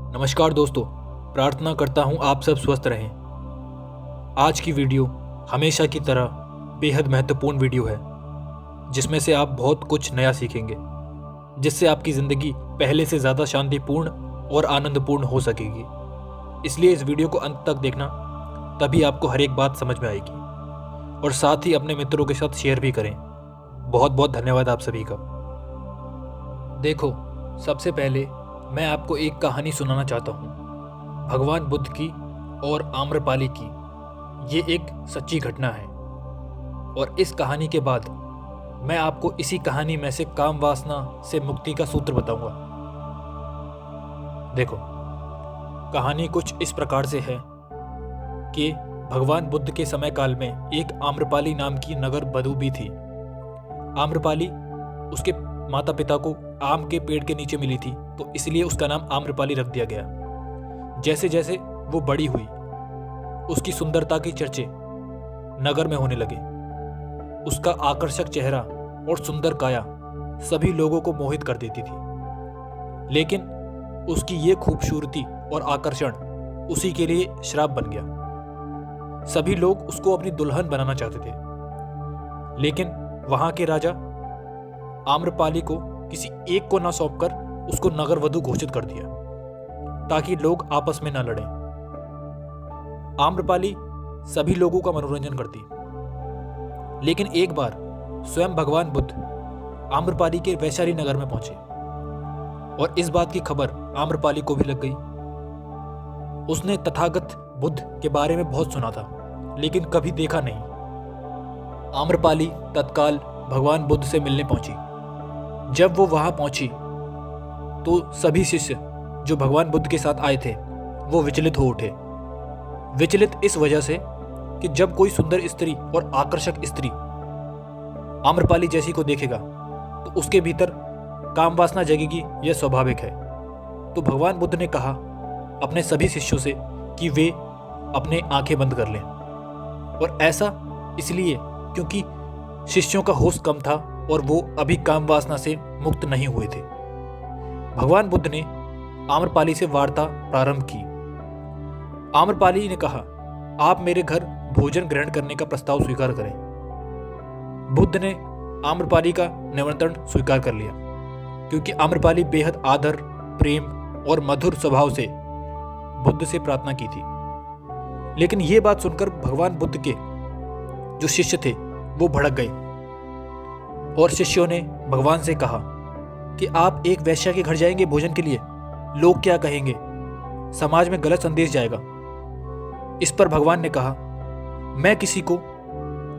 नमस्कार दोस्तों, प्रार्थना करता हूँ आप सब स्वस्थ रहें। आज की वीडियो हमेशा की तरह बेहद महत्वपूर्ण वीडियो है, जिसमें से आप बहुत कुछ नया सीखेंगे, जिससे आपकी ज़िंदगी पहले से ज़्यादा शांतिपूर्ण और आनंदपूर्ण हो सकेगी। इसलिए इस वीडियो को अंत तक देखना, तभी आपको हर एक बात समझ में आएगी, और साथ ही अपने मित्रों के साथ शेयर भी करें। बहुत बहुत धन्यवाद आप सभी का। देखो, सबसे पहले मैं आपको एक कहानी सुनाना चाहता हूँ, भगवान बुद्ध की और आम्रपाली की। ये एक सच्ची घटना है, और इस कहानी के बाद मैं आपको इसी कहानी में से काम वासना से मुक्ति का सूत्र बताऊंगा। देखो, कहानी कुछ इस प्रकार से है कि भगवान बुद्ध के समय काल में एक आम्रपाली नाम की नगर बधू भी थी। आम्रपाली उसके माता पिता को आम के पेड़ के नीचे मिली थी, तो इसलिए उसका नाम आम्रपाली रख दिया गया। जैसे जैसे वो बड़ी हुई, उसकी सुंदरता के चर्चे नगर में होने लगे। उसका आकर्षक चेहरा और सुंदर काया सभी लोगों को मोहित कर देती थी, लेकिन उसकी ये खूबसूरती और आकर्षण उसी के लिए श्राप बन गया। सभी लोग उसको अपनी दुल्हन बनाना चाहते थे, लेकिन वहां के राजा आम्रपाली को किसी एक को न सौंपकर उसको नगर वधू घोषित कर दिया, ताकि लोग आपस में न लड़ें। आम्रपाली सभी लोगों का मनोरंजन करती, लेकिन एक बार स्वयं भगवान बुद्ध आम्रपाली के वैशाली नगर में पहुंचे, और इस बात की खबर आम्रपाली को भी लग गई। उसने तथागत बुद्ध के बारे में बहुत सुना था, लेकिन कभी देखा नहीं। आम्रपाली तत्काल भगवान बुद्ध से मिलने पहुंची। जब वो वहां पहुंची तो सभी शिष्य जो भगवान बुद्ध के साथ आए थे वो विचलित हो उठे। विचलित इस वजह से कि जब कोई सुंदर स्त्री और आकर्षक स्त्री आम्रपाली जैसी को देखेगा तो उसके भीतर काम वासना जगेगी, यह स्वाभाविक है। तो भगवान बुद्ध ने कहा अपने सभी शिष्यों से कि वे अपने आंखें बंद कर लें, और ऐसा इसलिए क्योंकि शिष्यों का होश कम था और वो अभी काम वासना से मुक्त नहीं हुए थे। भगवान बुद्ध ने आम्रपाली से वार्ता प्रारंभ की। आम्रपाली ने कहा, आप मेरे घर भोजन ग्रहण करने का प्रस्ताव स्वीकार करें। बुद्ध ने आम्रपाली का निमंत्रण स्वीकार कर लिया, क्योंकि आम्रपाली बेहद आदर, प्रेम और मधुर स्वभाव से बुद्ध से प्रार्थना की थी। लेकिन यह बात सुनकर भगवान बुद्ध के जो शिष्य थे वो भड़क गए, और शिष्यों ने भगवान से कहा कि आप एक वैश्या के घर जाएंगे भोजन के लिए, लोग क्या कहेंगे, समाज में गलत संदेश जाएगा। इस पर भगवान ने कहा, मैं किसी को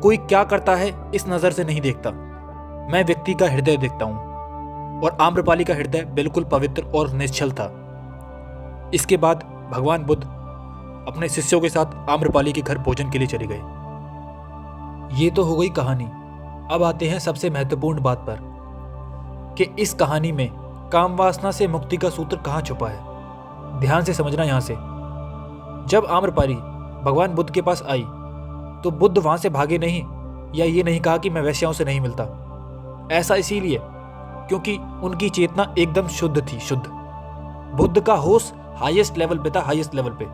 कोई क्या करता है इस नजर से नहीं देखता, मैं व्यक्ति का हृदय देखता हूं। और आम्रपाली का हृदय बिल्कुल पवित्र और निश्चल था। इसके बाद भगवान बुद्ध अपने शिष्यों के साथ आम्रपाली के घर भोजन के लिए चले गए। ये तो हो गई कहानी। अब आते हैं सबसे महत्वपूर्ण बात पर कि इस कहानी में काम वासना से मुक्ति का सूत्र कहाँ छुपा है। ध्यान से समझना। यहां से जब आम्रपाली भगवान बुद्ध के पास आई तो बुद्ध वहां से भागे नहीं, या ये नहीं कहा कि मैं वैश्याओं से नहीं मिलता। ऐसा इसीलिए क्योंकि उनकी चेतना एकदम शुद्ध थी, शुद्ध। बुद्ध का होश हाईएस्ट लेवल पे था, हाईएस्ट लेवल पे।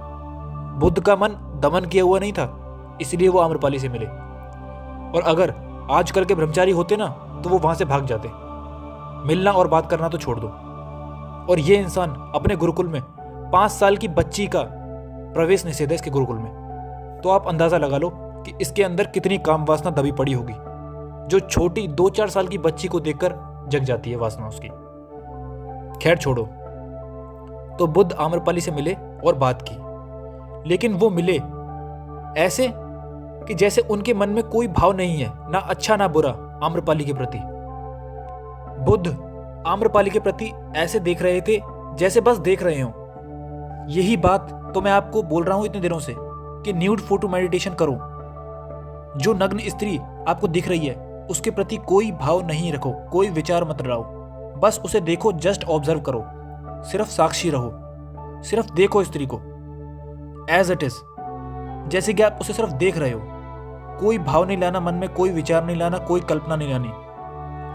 बुद्ध का मन दमन किया हुआ नहीं था, इसलिए वो आम्रपाली से मिले। और अगर आजकल के ब्रह्मचारी होते ना तो वो वहां से भाग जाते। मिलना और बात करना तो छोड़ दो। और ये इंसान अपने गुरुकुल में 5 साल की बच्ची का प्रवेश निषेध है इसके गुरुकुल में। तो आप अंदाजा लगा लो कि इसके अंदर कितनी काम वासना दबी पड़ी होगी, जो छोटी 2-4 साल की बच्ची को देखकर जग जाती है वासना उसकी। खैर छोड़ो। तो बुद्ध आम्रपाली से मिले और बात की, लेकिन वो मिले ऐसे कि जैसे उनके मन में कोई भाव नहीं है, ना अच्छा ना बुरा आम्रपाली के प्रति। बुद्ध आम्रपाली के प्रति ऐसे देख रहे थे जैसे बस देख रहे हो। यही बात तो मैं आपको बोल रहा हूं इतने दिनों से कि न्यूड फोटो मेडिटेशन करो। जो नग्न स्त्री आपको दिख रही है उसके प्रति कोई भाव नहीं रखो, कोई विचार मत लाओ, बस उसे देखो, जस्ट ऑब्जर्व करो, सिर्फ साक्षी रहो, सिर्फ देखो स्त्री को एज इट इज, जैसे कि आप उसे सिर्फ देख रहे हो। कोई भाव नहीं लाना मन में, कोई विचार नहीं लाना, कोई कल्पना नहीं लानी,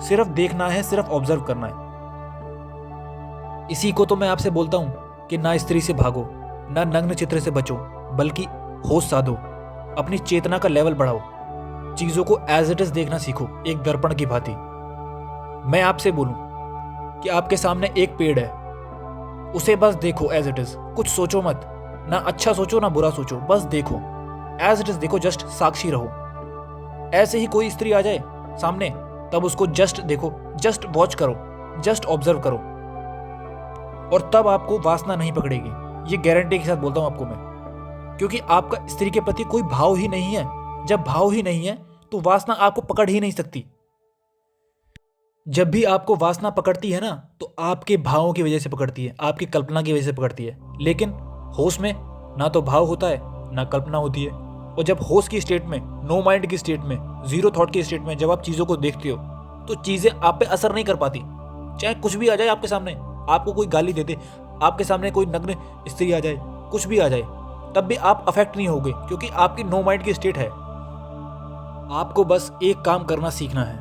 सिर्फ देखना है, सिर्फ ऑब्जर्व करना है। इसी को तो मैं आपसे बोलता हूं कि ना स्त्री से भागो, ना नग्न चित्र से बचो, बल्कि होश साधो, अपनी चेतना का लेवल बढ़ाओ, चीजों को एज इट इज देखना सीखो, एक दर्पण की भांति। मैं आपसे बोलूं कि आपके सामने एक पेड़ है, उसे बस देखो एज इट इज, कुछ सोचो मत, ना अच्छा सोचो ना बुरा सोचो, बस देखो एज इट इज, देखो, जस्ट साक्षी रहो। ऐसे ही कोई स्त्री आ जाए सामने, तब उसको जस्ट देखो, जस्ट वॉच करो, जस्ट ऑब्जर्व करो, और तब आपको वासना नहीं पकड़ेगी। ये गारंटी के साथ बोलता हूं आपको मैं, क्योंकि आपका स्त्री के प्रति कोई भाव ही नहीं है। जब भाव ही नहीं है तो वासना आपको पकड़ ही नहीं सकती। जब भी आपको वासना पकड़ती है ना, तो आपके भावों की वजह से पकड़ती है, आपकी कल्पना की वजह से पकड़ती है। लेकिन होश में ना तो भाव होता है ना कल्पना होती है। और जब होश की स्टेट में, नो माइंड की स्टेट में, जीरो थॉट की स्टेट में जब आप चीज़ों को देखते हो, तो चीज़ें आप पे असर नहीं कर पाती। चाहे कुछ भी आ जाए आपके सामने, आपको कोई गाली दे दे, आपके सामने कोई नग्न स्त्री आ जाए, कुछ भी आ जाए, तब भी आप अफेक्ट नहीं होगे, क्योंकि आपकी नो माइंड की स्टेट है। आपको बस एक काम करना सीखना है,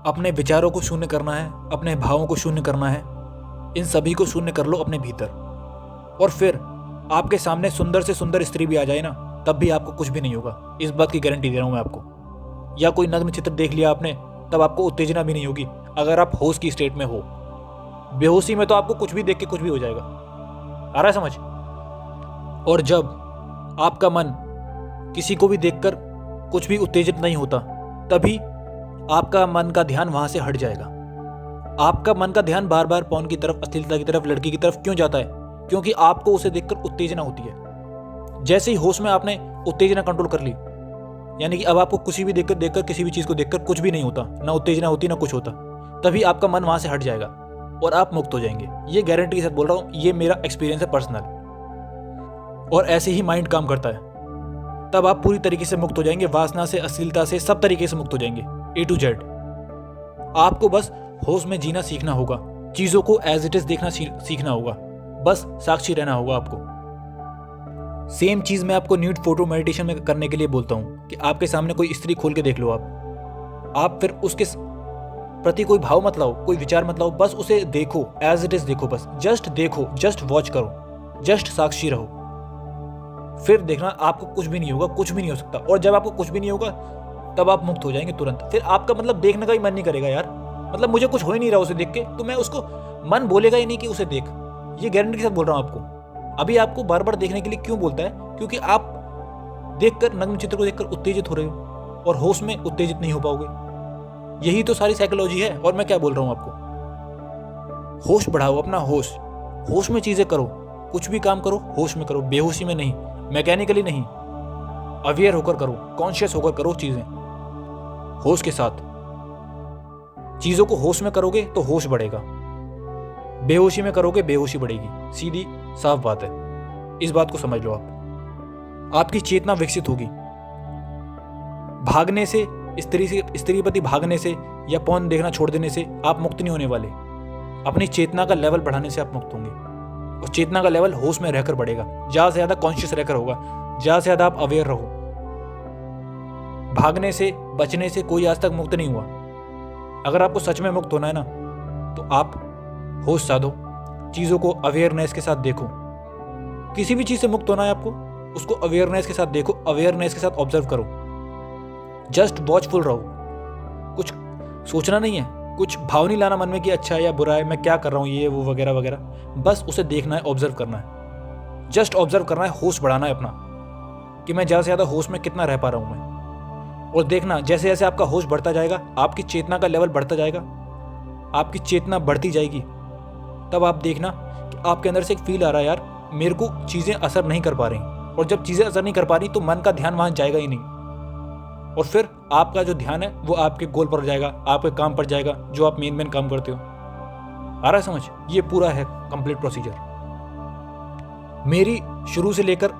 अपने विचारों को शून्य करना है, अपने भावों को शून्य करना है, इन सभी को शून्य कर लो अपने भीतर। और फिर आपके सामने सुंदर से सुंदर स्त्री भी आ जाए ना, तब भी आपको कुछ भी नहीं होगा, इस बात की गारंटी दे रहा हूं मैं आपको। या कोई नग्न चित्र देख लिया आपने, तब आपको उत्तेजना भी नहीं होगी, अगर आप होश की स्टेट में हो। बेहोशी में तो आपको कुछ भी देख के कुछ भी हो जाएगा। आ रहा है समझ? और जब आपका मन किसी को भी देखकर कुछ भी उत्तेजित नहीं होता, तभी आपका मन का ध्यान वहां से हट जाएगा। आपका मन का ध्यान बार बार पौन की तरफ, अश्लीलता की तरफ, लड़की की तरफ क्यों जाता है? क्योंकि आपको उसे देखकर उत्तेजना होती है। जैसे ही होश में आपने उत्तेजना कंट्रोल कर ली, यानी कि अब आपको किसी भी देखकर किसी भी चीज को देखकर कुछ भी नहीं होता, ना उत्तेजना होती ना कुछ होता, तभी आपका मन वहां से हट जाएगा और आप मुक्त हो जाएंगे। ये गारंटी के साथ बोल रहा हूं, ये मेरा एक्सपीरियंस है पर्सनल। और ऐसे ही माइंड काम करता है, तब आप पूरी तरीके से मुक्त हो जाएंगे, वासना से, अश्लीलता से, सब तरीके से मुक्त हो जाएंगे, A to Z। आपको बस होश में जीना सीखना होगा, चीजों को एज इट इज देखना सीखना होगा, बस साक्षी रहना होगा आपको। सेम चीज मैं आपको न्यूड फोटो मेडिटेशन में करने के लिए बोलता हूं कि आपके सामने कोई स्त्री खोल के देख लो आप फिर उसके प्रति कोई भाव मत लाओ, कोई विचार मत लाओ, बस उसे देखो, एज इट इज देखो, बस जस्ट देखो, जस्ट वॉच करो, जस्ट साक्षी रहो। फिर देखना आपको कुछ भी नहीं होगा, कुछ भी नहीं हो सकता। और जब आपको कुछ भी नहीं होगा, तब आप मुक्त हो जाएंगे तुरंत। फिर आपका मतलब देखने का ही मन नहीं करेगा यार, मतलब मुझे कुछ हो ही नहीं रहा उसे देख के, तो मैं उसको, मन बोलेगा ही नहीं कि उसे देख। ये गारंटी के साथ बोल रहा हूं आपको। अभी आपको बार बार देखने के लिए क्यों बोलता है? क्योंकि आप देखकर, नग्न चित्र को देखकर उत्तेजित हो रहे हो, और होश में उत्तेजित नहीं हो पाओगे। यही तो सारी साइकोलॉजी है। और मैं क्या बोल रहा हूं आपको, होश बढ़ाओ अपना, होश में चीजें करो, कुछ भी काम करो होश में करो, बेहोशी में नहीं, मैकेनिकली नहीं, अवेयर होकर करो, कॉन्शियस होकर करो चीजें, होश के साथ। चीजों को होश में करोगे तो होश बढ़ेगा, बेहोशी में करोगे बेहोशी बढ़ेगी। सीधी साफ बात है, इस बात को समझ लो आप। आपकी चेतना विकसित होगी। भागने से, स्त्री प्रति भागने से या पौन देखना छोड़ देने से आप मुक्त नहीं होने वाले। अपनी चेतना का लेवल बढ़ाने से आप मुक्त होंगे, और चेतना का लेवल होश में रहकर बढ़ेगा, ज्यादा से ज्यादा कॉन्शियस रहकर होगा, ज्यादा से ज्यादा आप अवेयर रहो। भागने से, बचने से कोई आज तक मुक्त नहीं हुआ। अगर आपको सच में मुक्त होना है ना, तो आप होश साधो, चीजों को अवेयरनेस के साथ देखो। किसी भी चीज से मुक्त होना है आपको, उसको अवेयरनेस के साथ देखो, अवेयरनेस के साथ ऑब्जर्व करो, जस्ट वॉचफुल रहो। कुछ सोचना नहीं है, कुछ भाव नहीं लाना मन में कि अच्छा है या बुरा है, मैं क्या कर रहा हूँ, ये वो वगैरह वगैरह। बस उसे देखना है, ऑब्जर्व करना है, जस्ट ऑब्जर्व करना है, होश बढ़ाना है अपना, कि मैं ज़्यादा से ज़्यादा होश में कितना रह पा रहा हूँ मैं। और देखना, जैसे जैसे आपका होश बढ़ता जाएगा, आपकी चेतना का लेवल बढ़ता जाएगा, आपकी चेतना बढ़ती जाएगी, तब आप देखना कि आपके अंदर से एक फील आ रहा है, यार मेरे को चीज़ें असर नहीं कर पा रही। और जब चीज़ें असर नहीं कर पा रही, तो मन का ध्यान वहाँ जाएगा ही नहीं, और फिर आपका जो ध्यान है वो आपके गोल पर जाएगा, आपके काम पर जाएगा, जो आप मेन काम करते हो। आ रहा है समझ? ये पूरा है कंप्लीट प्रोसीजर। मेरी शुरू से लेकर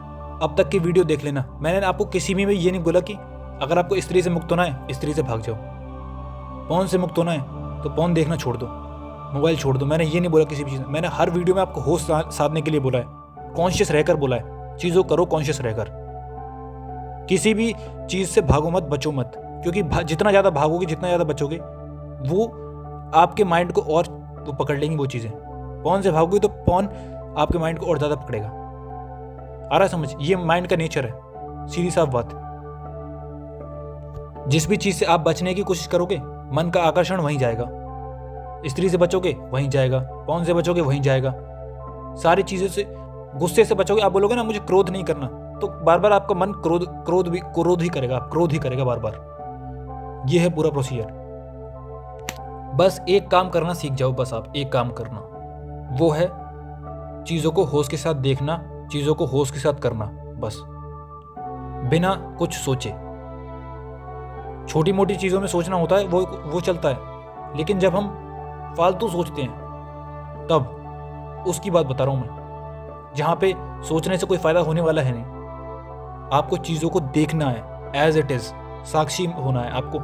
अब तक की वीडियो देख लेना। मैंने आपको किसी में भी ये नहीं बोला कि अगर आपको स्त्री से मुक्त होना है, स्त्री से भाग जाओ, पौन से मुक्त होना है तो पौन देखना छोड़ दो, मोबाइल छोड़ दो। मैंने ये नहीं बोला किसी भी चीज़ में। मैंने हर वीडियो में आपको होश साधने के लिए बोला है, कॉन्शियस रहकर बोला है, चीज़ों करो कॉन्शियस रहकर। किसी भी चीज़ से भागो मत, बचो मत, क्योंकि जितना ज़्यादा भागोगे, जितना ज़्यादा बचोगे, वो आपके माइंड को और वो पकड़ लेंगी वो चीज़ें। पौन से भागोगे तो पौन आपके माइंड को और ज़्यादा पकड़ेगा। आ रहा है समझ? ये माइंड का नेचर है, सीधी साफ बात। जिस भी चीज़ से आप बचने की कोशिश करोगे, मन का आकर्षण वहीं जाएगा। स्त्री से बचोगे वहीं जाएगा, पौन से बचोगे वहीं जाएगा, सारी चीज़ों से, गुस्से से बचोगे। आप बोलोगे ना मुझे क्रोध नहीं करना, तो बार बार आपका मन क्रोध ही करेगा बार बार। ये है पूरा प्रोसीजर। बस एक काम करना सीख जाओ, बस आप एक काम करना, वो है चीज़ों को होश के साथ देखना, चीज़ों को होश के साथ करना, बस बिना कुछ सोचे। छोटी मोटी चीज़ों में सोचना होता है, वो चलता है, लेकिन जब हम फालतू सोचते हैं तब, उसकी बात बता रहा हूँ मैं, जहाँ पे सोचने से कोई फ़ायदा होने वाला है नहीं। आपको चीज़ों को देखना है एज इट इज़, साक्षी होना है आपको,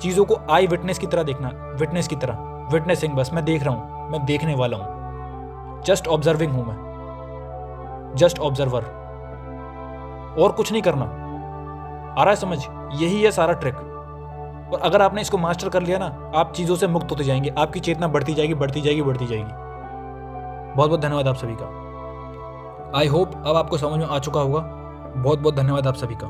चीज़ों को आई विटनेस की तरह देखना, विटनेस की तरह, विटनेसिंग, बस मैं देख रहा हूँ, मैं देखने वाला हूँ, जस्ट ऑब्जर्विंग हूँ मैं, जस्ट ऑब्जर्वर, और कुछ नहीं करना। आ रहा है समझ? यही है सारा ट्रिक। और अगर आपने इसको मास्टर कर लिया ना, आप चीज़ों से मुक्त होते जाएंगे, आपकी चेतना बढ़ती जाएगी, बढ़ती जाएगी, बढ़ती जाएगी। बहुत बहुत धन्यवाद आप सभी का। आई होप अब आपको समझ में आ चुका होगा। बहुत बहुत धन्यवाद आप सभी का।